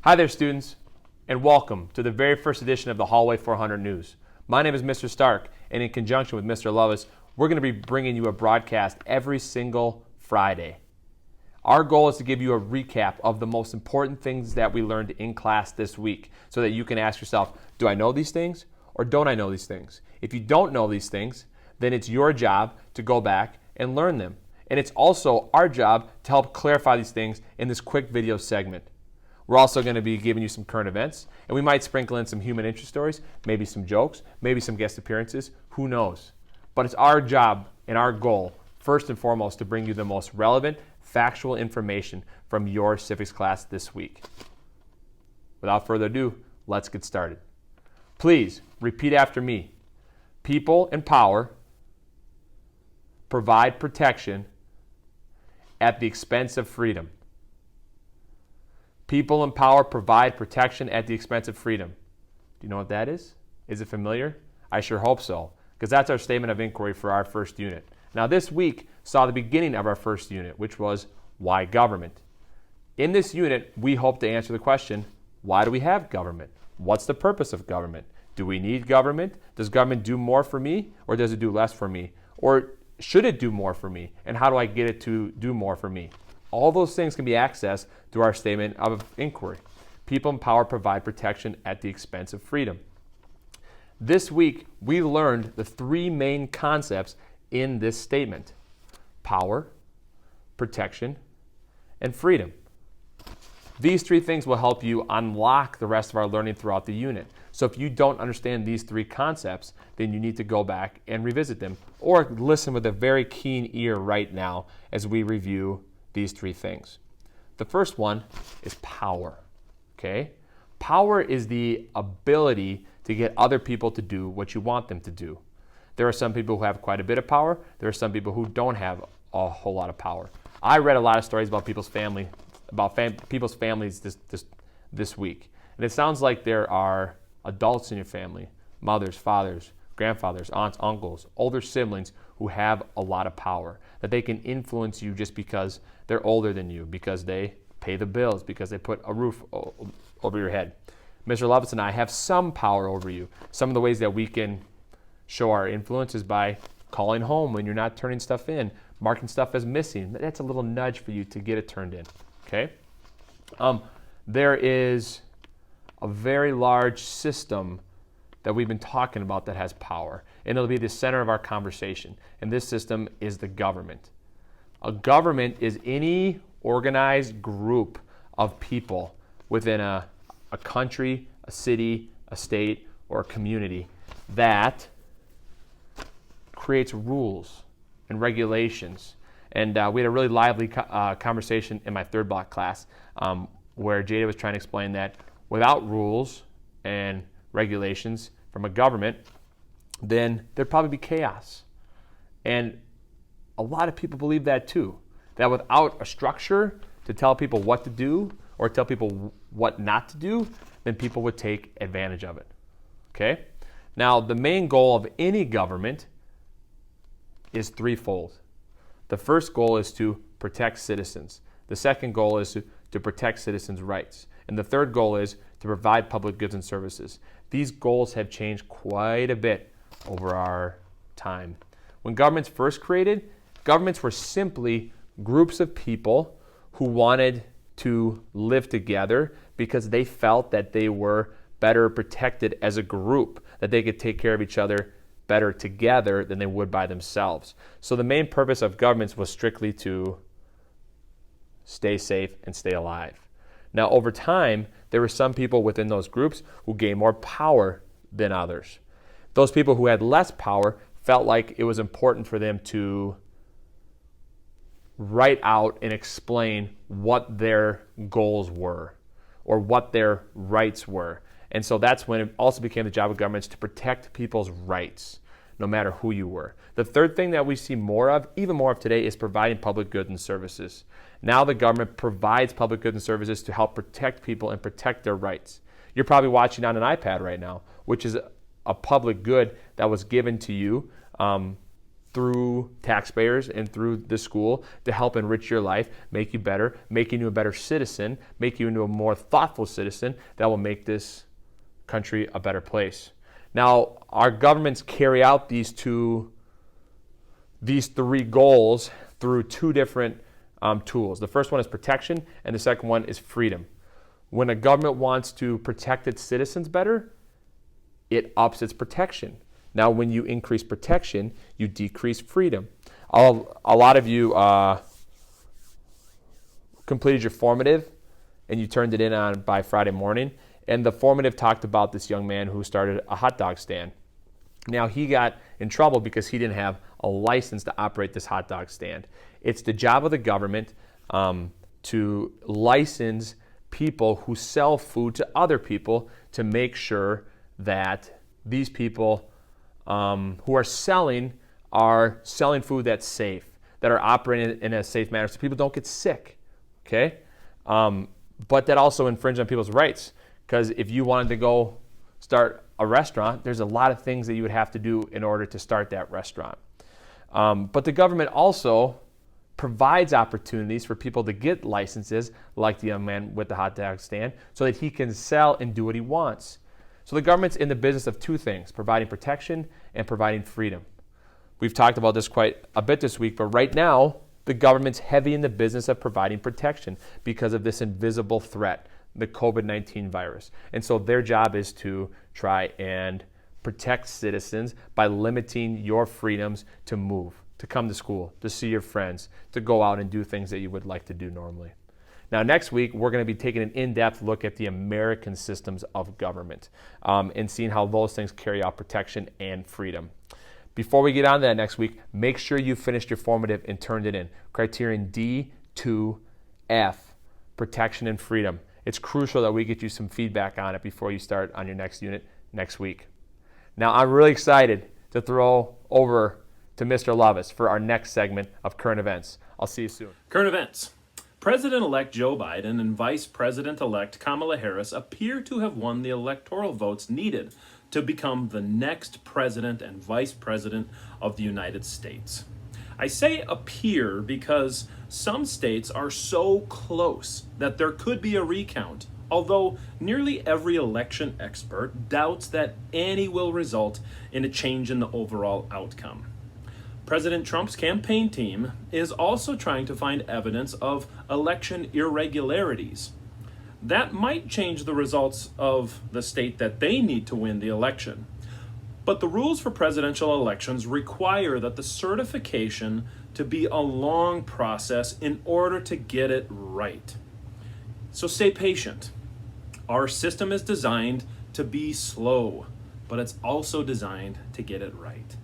Hi there, students, and welcome to the very first edition of the Hallway 400 News. My name is Mr. Stark, and in conjunction with Mr. Lovis, we're going to be bringing you a broadcast every single Friday. Our goal is to give you a recap of the most important things that we learned in class this week so that you can ask yourself, do I know these things or don't I know these things? If you don't know these things, then it's your job to go back and learn them. And it's also our job to help clarify these things in this quick video segment. We're also going to be giving you some current events, and we might sprinkle in some human interest stories, maybe some jokes, maybe some guest appearances, who knows. But it's our job and our goal, first and foremost, to bring you the most relevant, factual information from your civics class this week. Without further ado, let's get started. Please repeat after me. People and power provide protection at the expense of freedom. People and power provide protection at the expense of freedom. Do you know what that is? Is it familiar? I sure hope so, because that's our statement of inquiry for our first unit. Now, this week saw the beginning of our first unit, which was why government. In this unit, we hope to answer the question, why do we have government? What's the purpose of government? Do we need government? Does government do more for me, or does it do less for me? Or should it do more for me? And how do I get it to do more for me? All those things can be accessed through our statement of inquiry. People and power provide protection at the expense of freedom. This week, we learned the three main concepts in this statement: power, protection, and freedom. These three things will help you unlock the rest of our learning throughout the unit. So if you don't understand these three concepts, then you need to go back and revisit them, or listen with a very keen ear right now as we review these three things. The first one is power. Okay? Power is the ability to get other people to do what you want them to do. There are some people who have quite a bit of power. There are some people who don't have a whole lot of power. I read a lot of stories about people's families this week. And it sounds like there are adults in your family, mothers, fathers, grandfathers, aunts, uncles, older siblings who have a lot of power, that they can influence you just because they're older than you, because they pay the bills, because they put a roof over your head. Mr. Lovis and I have some power over you. Some of the ways that we can show our influence is by calling home when you're not turning stuff in, marking stuff as missing. That's a little nudge for you to get it turned in. Okay? There is a very large system that we've been talking about that has power, and it'll be the center of our conversation. And this system is the government. A government is any organized group of people within a country, a city, a state, or a community that creates rules and regulations. And we had a really lively conversation in my third block class where Jada was trying to explain that without rules and regulations from a government, then there'd probably be chaos. And a lot of people believe that too, that without a structure to tell people what to do or tell people what not to do, then people would take advantage of it. Okay? Now, the main goal of any government is threefold. The first goal is to protect citizens. The second goal is to protect citizens' rights. And the third goal is to provide public goods and services. These goals have changed quite a bit over our time. When governments first created, governments were simply groups of people who wanted to live together because they felt that they were better protected as a group, that they could take care of each other better together than they would by themselves. So the main purpose of governments was strictly to stay safe and stay alive. Now, over time, there were some people within those groups who gained more power than others. Those people who had less power felt like it was important for them to write out and explain what their goals were or what their rights were. And so that's when it also became the job of governments to protect people's rights, no matter who you were. The third thing that we see more of, even more of today, is providing public goods and services. Now the government provides public goods and services to help protect people and protect their rights. You're probably watching on an iPad right now, which is a public good that was given to you through taxpayers and through the school to help enrich your life, make you better, making you a better citizen, make you into a more thoughtful citizen that will make this country a better place. Now, our governments carry out these three goals through two different tools. The first one is protection, and the second one is freedom. When a government wants to protect its citizens better, it ups its protection. Now, when you increase protection, you decrease freedom. A lot of you completed your formative, and you turned it in by Friday morning. And the formative talked about this young man who started a hot dog stand. Now, he got in trouble because he didn't have a license to operate this hot dog stand. It's the job of the government to license people who sell food to other people to make sure that these people who are selling food that's safe, that are operating in a safe manner so people don't get sick, okay? But that also infringes on people's rights, because if you wanted to go start a restaurant, there's a lot of things that you would have to do in order to start that restaurant. But the government also provides opportunities for people to get licenses, like the young man with the hot dog stand, so that he can sell and do what he wants. So the government's in the business of two things: providing protection and providing freedom. We've talked about this quite a bit this week, but right now, the government's heavy in the business of providing protection because of this invisible threat, the COVID-19 virus. And so their job is to try and protect citizens by limiting your freedoms to move, to come to school, to see your friends, to go out and do things that you would like to do normally. Now, next week, we're going to be taking an in-depth look at the American systems of government and seeing how those things carry out protection and freedom. Before we get on to that next week, make sure you finished your formative and turned it in. Criterion D, 2F, protection and freedom. It's crucial that we get you some feedback on it before you start on your next unit next week. Now, I'm really excited to throw over to Mr. Lovis for our next segment of Current Events. I'll see you soon. Current Events. President-elect Joe Biden and Vice President-elect Kamala Harris appear to have won the electoral votes needed to become the next president and vice president of the United States. I say appear because some states are so close that there could be a recount, although nearly every election expert doubts that any will result in a change in the overall outcome. President Trump's campaign team is also trying to find evidence of election irregularities. That might change the results of the state that they need to win the election. But the rules for presidential elections require that the certification to be a long process in order to get it right. So stay patient. Our system is designed to be slow, but it's also designed to get it right.